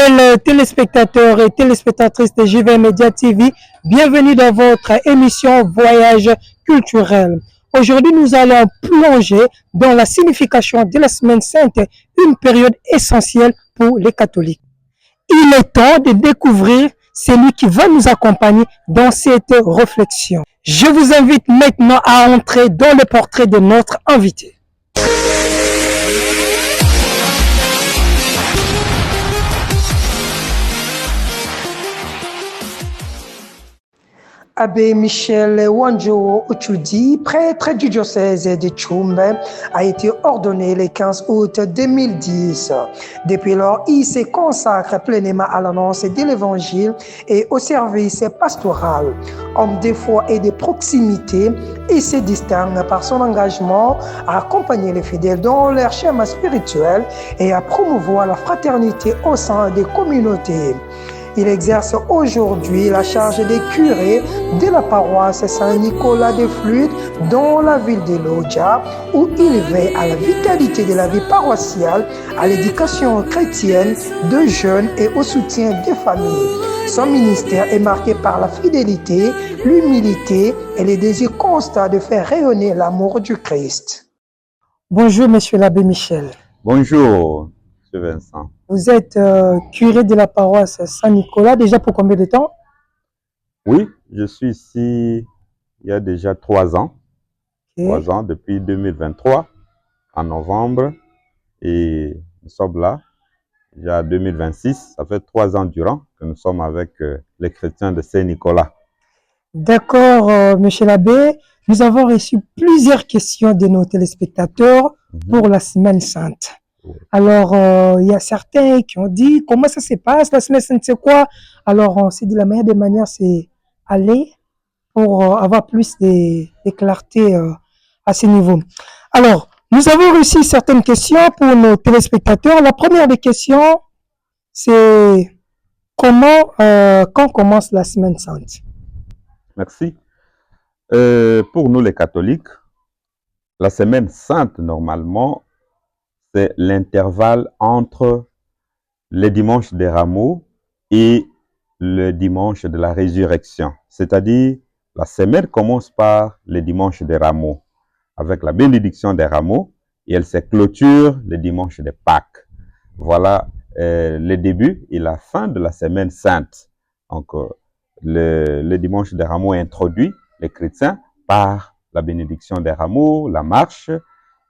Fidèles téléspectateurs et téléspectatrices de JV Media TV, bienvenue dans votre émission Voyage culturel. Aujourd'hui, nous allons plonger dans la signification de la Semaine Sainte, une période essentielle pour les catholiques. Il est temps de découvrir celui qui va nous accompagner dans cette réflexion. Je vous invite maintenant à entrer dans le portrait de notre invité. Abbé Michel Wanjo Ochudi, prêtre du diocèse de Tchoum, a été ordonné le 15 août 2010. Depuis lors, il se consacre pleinement à l'annonce de l'évangile et au service pastoral. Homme de foi et de proximité, il se distingue par son engagement à accompagner les fidèles dans leur schéma spirituel et à promouvoir la fraternité au sein des communautés. Il exerce aujourd'hui la charge de curé de la paroisse Saint-Nicolas de Flûte dans la ville de Lodja, où il veille à la vitalité de la vie paroissiale, à l'éducation chrétienne de jeunes et au soutien des familles. Son ministère est marqué par la fidélité, l'humilité et le désir constant de faire rayonner l'amour du Christ. Bonjour, monsieur l'abbé Michel. Bonjour, monsieur Vincent. Vous êtes curé de la paroisse Saint-Nicolas, déjà pour combien de temps? Oui, je suis ici il y a déjà 3 ans. Okay. 3 ans, depuis 2023, en novembre. Et nous sommes là, déjà 2026. Ça fait 3 ans durant que nous sommes avec les chrétiens de Saint-Nicolas. D'accord, monsieur l'abbé. Nous avons reçu plusieurs questions de nos téléspectateurs pour la Semaine Sainte. Alors, il y a certains qui ont dit comment ça se passe, la Semaine Sainte, c'est quoi? Alors, on s'est dit la meilleure des manières, c'est aller pour avoir plus de clarté à ce niveau. Alors, nous avons reçu certaines questions pour nos téléspectateurs. La première des questions, c'est quand commence la Semaine Sainte? Merci. Pour nous les catholiques, la Semaine Sainte, normalement, c'est l'intervalle entre le dimanche des Rameaux et le dimanche de la Résurrection. C'est-à-dire, la semaine commence par le dimanche des Rameaux, avec la bénédiction des Rameaux, et elle se clôture le dimanche de Pâques. Voilà le début et la fin de la Semaine Sainte. Donc, le dimanche des Rameaux introduit les chrétiens par la bénédiction des Rameaux, la marche,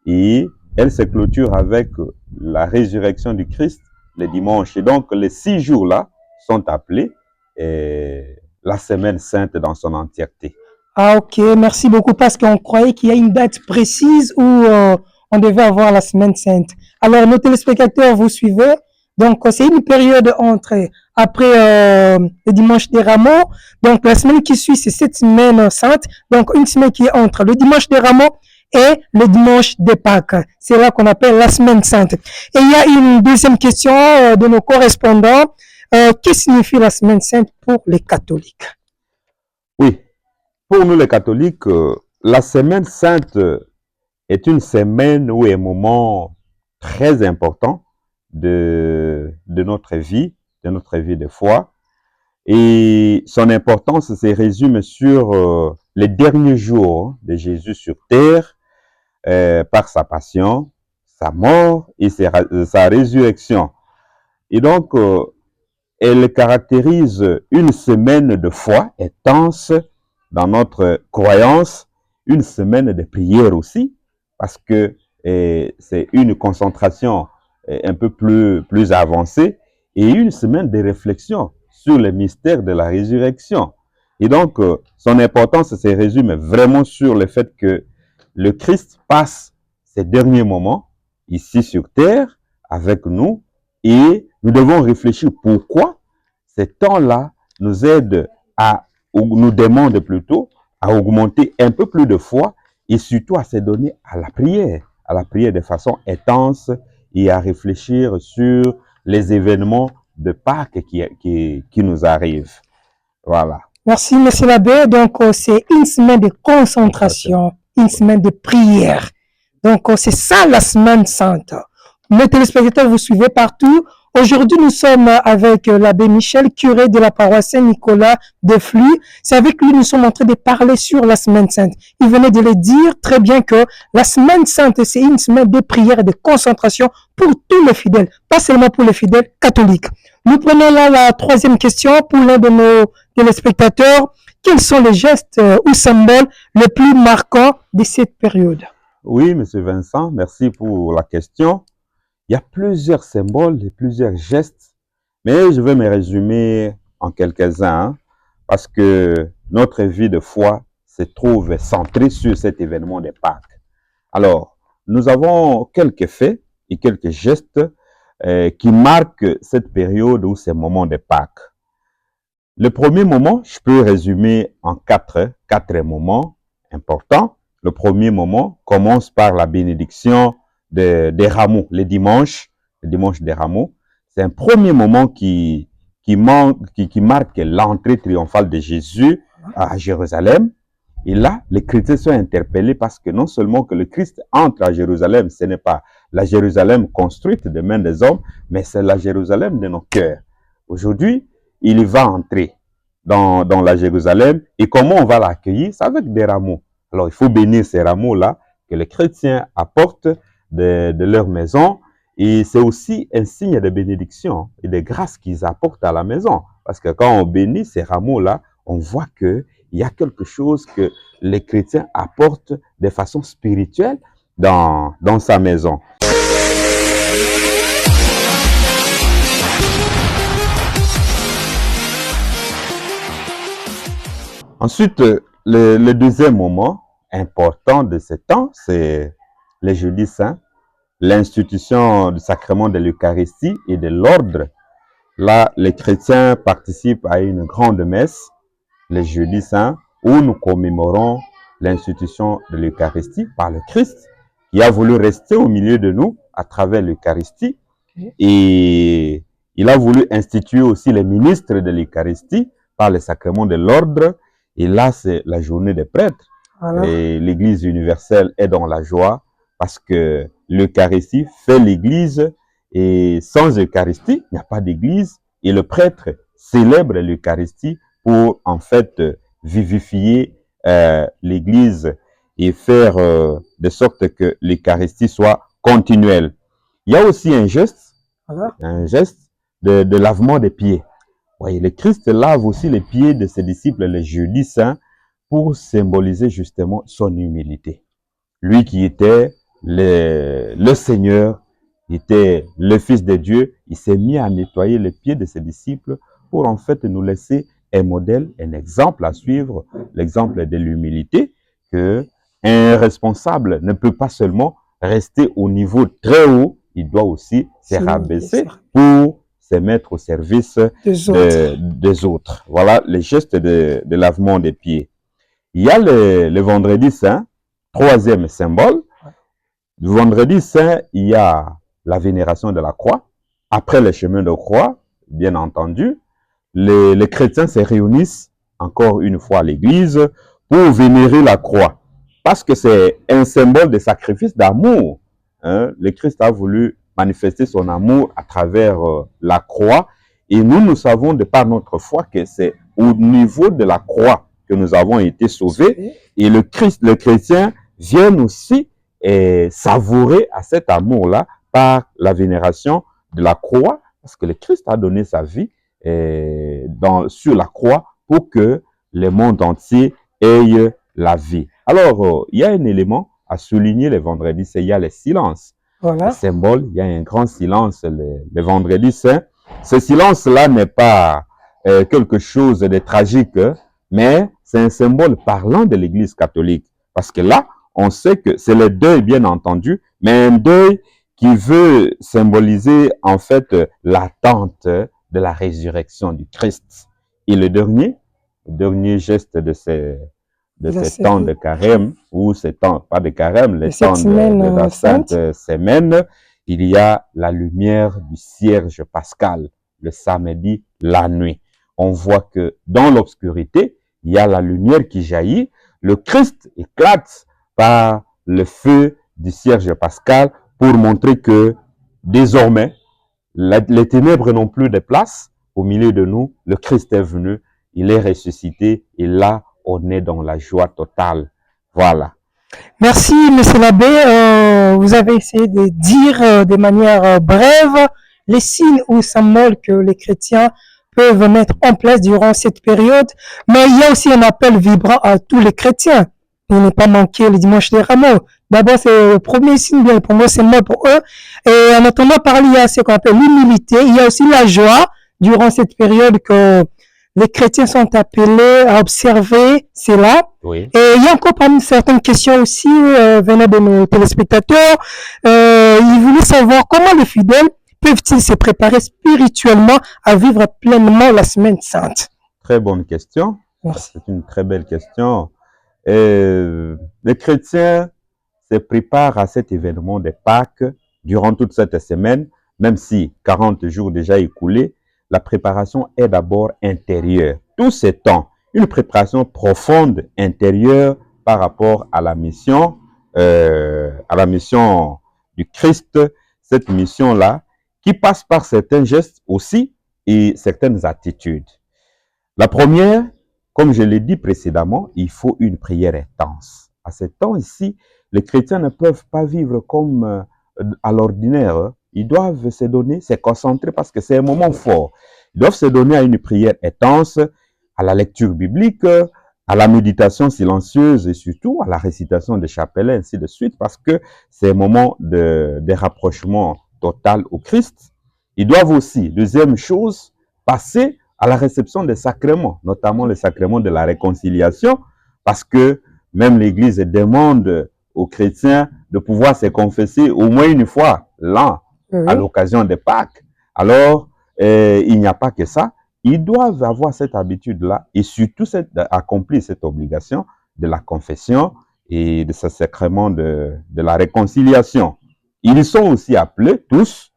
et elle se clôture avec la résurrection du Christ le dimanche. Et donc, les 6 jours-là sont appelés la Semaine Sainte dans son entièreté. Ah, ok. Merci beaucoup parce qu'on croyait qu'il y a une date précise où on devait avoir la Semaine Sainte. Alors, nos téléspectateurs, vous suivez. Donc, c'est une période après le dimanche des Rameaux. Donc, la semaine qui suit, c'est cette Semaine Sainte. Donc, une semaine qui est entre le dimanche des Rameaux et le dimanche de Pâques. C'est là qu'on appelle la Semaine Sainte. Et il y a une deuxième question de nos correspondants. Que signifie la Semaine Sainte pour les catholiques? Oui, pour nous les catholiques, la Semaine Sainte est une semaine ou un moment très important de notre vie de foi. Et son importance se résume sur les derniers jours de Jésus sur terre, par sa passion, sa mort et sa résurrection. Et donc, elle caractérise une semaine de foi intense dans notre croyance, une semaine de prière aussi, parce que c'est une concentration un peu plus avancée, et une semaine de réflexion sur le mystère de la résurrection. Et donc, son importance se résume vraiment sur le fait que le Christ passe ses derniers moments ici sur terre avec nous et nous devons réfléchir pourquoi ces temps-là nous aident ou nous demandent plutôt à augmenter un peu plus de foi et surtout à se donner à la prière de façon intense et à réfléchir sur les événements de Pâques qui nous arrivent. Voilà. Merci, monsieur l'abbé. Donc, c'est une semaine de concentration, une semaine de prière. Donc, c'est ça la Semaine Sainte. Mes téléspectateurs, vous suivez partout Aujourd'hui, nous sommes avec l'abbé Michel, curé de la paroisse Saint-Nicolas de Flux. C'est avec lui que nous sommes en train de parler sur la Semaine Sainte. Il venait de le dire très bien que la Semaine Sainte, c'est une semaine de prière et de concentration pour tous les fidèles, pas seulement pour les fidèles catholiques. Nous prenons là la troisième question pour l'un de nos téléspectateurs. Quels sont les gestes ou symboles les plus marquants de cette période? Oui, Monsieur Vincent, merci pour la question. Il y a plusieurs symboles et plusieurs gestes, mais je vais me résumer en quelques-uns, hein, parce que notre vie de foi se trouve centrée sur cet événement de Pâques. Alors, nous avons quelques faits et quelques gestes qui marquent cette période ou ces moments de Pâques. Le premier moment, je peux résumer en quatre moments importants. Le premier moment commence par la bénédiction des rameaux, le dimanche des rameaux. C'est un premier moment qui marque l'entrée triomphale de Jésus à Jérusalem. Et là, les chrétiens sont interpellés parce que non seulement que le Christ entre à Jérusalem, ce n'est pas la Jérusalem construite de main des hommes, mais c'est la Jérusalem de nos cœurs. Aujourd'hui, il va entrer dans la Jérusalem. Et comment on va l'accueillir? C'est avec des rameaux. Alors, il faut bénir ces rameaux-là que les chrétiens apportent de leur maison. Et c'est aussi un signe de bénédiction et de grâce qu'ils apportent à la maison. Parce que quand on bénit ces rameaux-là, on voit qu'il y a quelque chose que les chrétiens apportent de façon spirituelle dans sa maison. Ensuite, le deuxième moment important de ce temps, c'est le jeudi saint, l'institution du sacrement de l'Eucharistie et de l'ordre. Là, les chrétiens participent à une grande messe, le jeudi saint, où nous commémorons l'institution de l'Eucharistie par le Christ, qui a voulu rester au milieu de nous à travers l'Eucharistie. Et il a voulu instituer aussi les ministres de l'Eucharistie par le sacrement de l'ordre. Et là, c'est la journée des prêtres. Voilà. Et l'Église universelle est dans la joie parce que l'Eucharistie fait l'Église. Et sans Eucharistie, il n'y a pas d'Église. Et le prêtre célèbre l'Eucharistie pour, en fait, vivifier l'Église et faire de sorte que l'Eucharistie soit continuelle. Il y a aussi un geste de lavement des pieds. Oui, le Christ lave aussi les pieds de ses disciples le jeudi saint pour symboliser justement son humilité. Lui qui était le Seigneur, était le Fils de Dieu, il s'est mis à nettoyer les pieds de ses disciples pour en fait nous laisser un modèle, un exemple à suivre, l'exemple de l'humilité, que un responsable ne peut pas seulement rester au niveau très haut, il doit aussi se rabaisser pour se mettre au service des autres. Voilà les gestes de lavement des pieds. Il y a le vendredi saint, troisième symbole. Le vendredi saint, il y a la vénération de la croix. Après le chemin de croix, bien entendu, les chrétiens se réunissent encore une fois à l'église pour vénérer la croix. Parce que c'est un symbole de sacrifice d'amour. Hein? Le Christ a voulu manifester son amour à travers la croix. Et nous savons de par notre foi que c'est au niveau de la croix que nous avons été sauvés. Et le chrétien vient aussi savourer à cet amour-là par la vénération de la croix. Parce que le Christ a donné sa vie sur la croix pour que le monde entier ait la vie. Alors, il y a un élément à souligner le vendredi, c'est il y a le silence. Voilà. Le symbole, il y a un grand silence le vendredi saint. Ce silence-là n'est pas quelque chose de tragique, mais c'est un symbole parlant de l'Église catholique. Parce que là, on sait que c'est le deuil, bien entendu, mais un deuil qui veut symboliser en fait l'attente de la résurrection du Christ. Et le dernier geste de ces temps de carême, ou ces temps, pas de carême, les temps de la Sainte Semaine, il y a la lumière du cierge pascal, le samedi, la nuit. On voit que dans l'obscurité, il y a la lumière qui jaillit, le Christ éclate par le feu du cierge pascal pour montrer que désormais, Les ténèbres n'ont plus de place au milieu de nous. Le Christ est venu, il est ressuscité et là, on est dans la joie totale. Voilà. Merci, Monsieur l'abbé. Vous avez essayé de dire de manière brève les signes ou symboles que les chrétiens peuvent mettre en place durant cette période. Mais il y a aussi un appel vibrant à tous les chrétiens. Il n'est pas manqué le dimanche des rameaux. D'abord, c'est le premier signe, bien pour moi, c'est moi pour eux. Et en attendant parler, il y a ce qu'on appelle l'humilité. Il y a aussi la joie durant cette période que les chrétiens sont appelés à observer cela. Oui. Et il y a encore parmi certaines questions aussi venant de nos téléspectateurs. Ils voulaient savoir comment les fidèles peuvent-ils se préparer spirituellement à vivre pleinement la semaine sainte. Très bonne question. Merci. C'est une très belle question. Les chrétiens se préparent à cet événement de Pâques durant toute cette semaine, même si 40 jours déjà écoulés. La préparation est d'abord intérieure. Tout ce temps, une préparation profonde intérieure par rapport à la mission du Christ, cette mission-là, qui passe par certains gestes aussi et certaines attitudes. La première, comme je l'ai dit précédemment, il faut une prière intense. À ce temps ici, les chrétiens ne peuvent pas vivre comme à l'ordinaire. Ils doivent se donner, se concentrer parce que c'est un moment fort. Ils doivent se donner à une prière intense, à la lecture biblique, à la méditation silencieuse et surtout à la récitation des chapelets, ainsi de suite, parce que c'est un moment de rapprochement total au Christ. Ils doivent aussi, deuxième chose, passer à la réception des sacrements, notamment le sacrement de la réconciliation, parce que même l'Église demande aux chrétiens de pouvoir se confesser au moins une fois l'an, à l'occasion de Pâques. Alors, il n'y a pas que ça. Ils doivent avoir cette habitude-là et surtout accomplir cette obligation de la confession et de ce sacrement de la réconciliation. Ils sont aussi appelés tous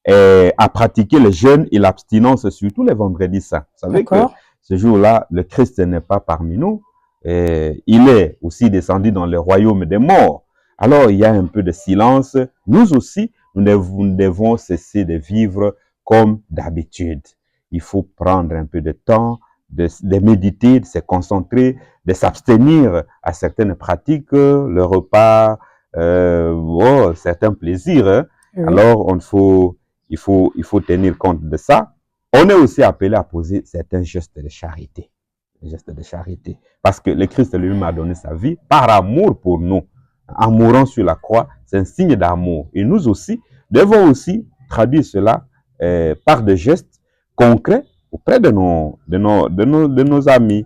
à pratiquer le jeûne et l'abstinence, surtout les vendredis saints. Vous savez que ce jour-là, le Christ n'est pas parmi nous. Il est aussi descendu dans le royaume des morts. Alors, il y a un peu de silence. Nous aussi, nous devons cesser de vivre comme d'habitude. Il faut prendre un peu de temps, de méditer, de se concentrer, de s'abstenir à certaines pratiques, le repas, certains plaisirs. Hein. Alors, il faut tenir compte de ça. On est aussi appelé à poser certains gestes de charité. Des gestes de charité. Parce que le Christ lui-même a donné sa vie par amour pour nous. En mourant sur la croix, c'est un signe d'amour. Et nous aussi, devons aussi traduire cela par des gestes concrets auprès de nos amis.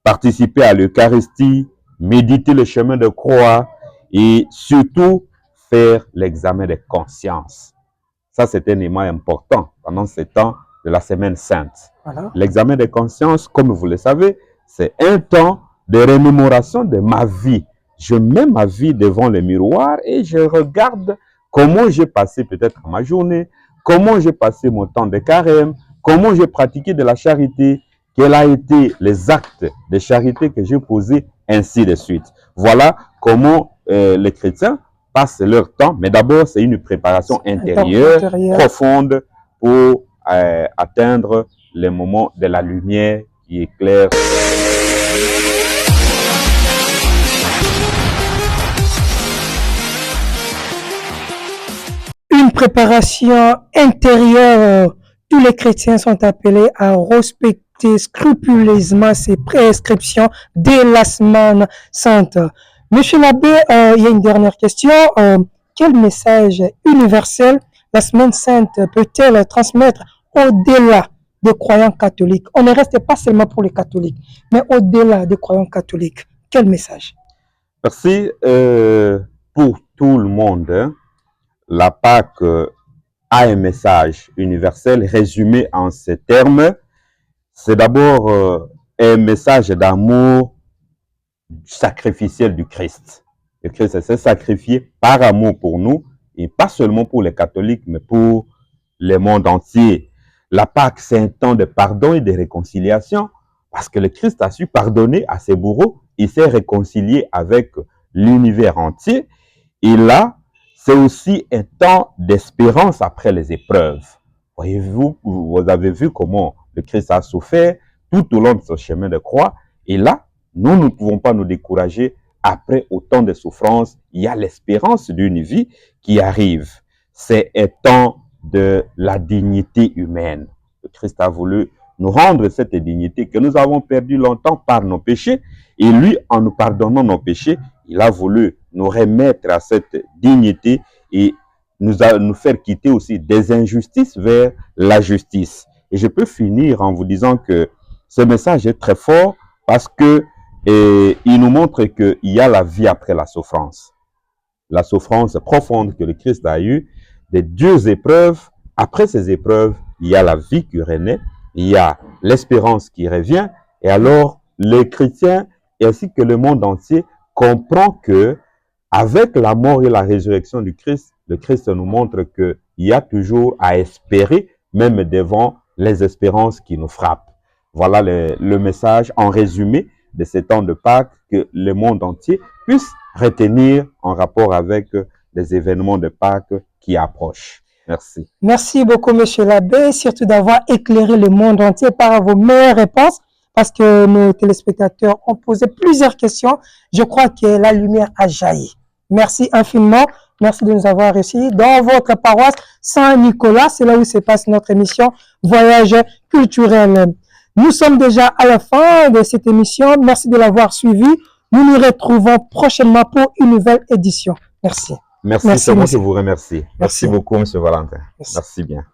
Participer à l'Eucharistie, méditer le chemin de croix et surtout faire l'examen de conscience. Ça, c'est un élément important pendant ce temps de la semaine sainte. Voilà. L'examen de conscience, comme vous le savez, c'est un temps de remémoration de ma vie. Je mets ma vie devant le miroir et je regarde comment j'ai passé peut-être ma journée, comment j'ai passé mon temps de carême, comment j'ai pratiqué de la charité, quels ont été les actes de charité que j'ai posés, ainsi de suite. Voilà comment les chrétiens passent leur temps, mais d'abord c'est une préparation intérieure, profonde pour atteindre le moment de la lumière qui éclaire. Une préparation intérieure. Tous les chrétiens sont appelés à respecter scrupuleusement ces prescriptions dès la semaine sainte. Monsieur l'abbé, il y a une dernière question. Quel message universel la semaine sainte peut-elle transmettre au-delà des croyants catholiques? On ne reste pas seulement pour les catholiques, mais au-delà des croyants catholiques. Quel message? Merci. Pour tout le monde, hein, la Pâque a un message universel résumé en ces termes. C'est d'abord un message d'amour sacrificiel du Christ. Le Christ s'est sacrifié par amour pour nous, et pas seulement pour les catholiques, mais pour le monde entier. La Pâque, c'est un temps de pardon et de réconciliation, parce que le Christ a su pardonner à ses bourreaux, il s'est réconcilié avec l'univers entier, et là, c'est aussi un temps d'espérance après les épreuves. Voyez-vous, vous avez vu comment le Christ a souffert tout au long de son chemin de croix. Et là, nous ne pouvons pas nous décourager. Après autant de souffrances, il y a l'espérance d'une vie qui arrive. C'est un temps de la dignité humaine. Le Christ a voulu nous rendre cette dignité que nous avons perdue longtemps par nos péchés. Et lui, en nous pardonnant nos péchés, il a voulu nous remettre à cette dignité et nous faire quitter aussi des injustices vers la justice. Et je peux finir en vous disant que ce message est très fort parce que il nous montre qu'il y a la vie après la souffrance. La souffrance profonde que le Christ a eue, des deux épreuves. Après ces épreuves, il y a la vie qui renaît, il y a l'espérance qui revient. Et alors, les chrétiens ainsi que le monde entier comprend que avec la mort et la résurrection du Christ, le Christ nous montre qu'il y a toujours à espérer, même devant les espérances qui nous frappent. Voilà le message en résumé de ces temps de Pâques que le monde entier puisse retenir en rapport avec les événements de Pâques qui approchent. Merci. Merci beaucoup, Monsieur l'abbé, surtout d'avoir éclairé le monde entier par vos meilleures réponses, parce que nos téléspectateurs ont posé plusieurs questions. Je crois que la lumière a jailli. Merci infiniment. Merci de nous avoir reçus dans votre paroisse Saint-Nicolas. C'est là où se passe notre émission Voyage culturel. Nous sommes déjà à la fin de cette émission. Merci de l'avoir suivi. Nous nous retrouvons prochainement pour une nouvelle édition. Merci. Merci, c'est moi qui vous remercie. Merci beaucoup, M. Valentin. Merci. Merci bien.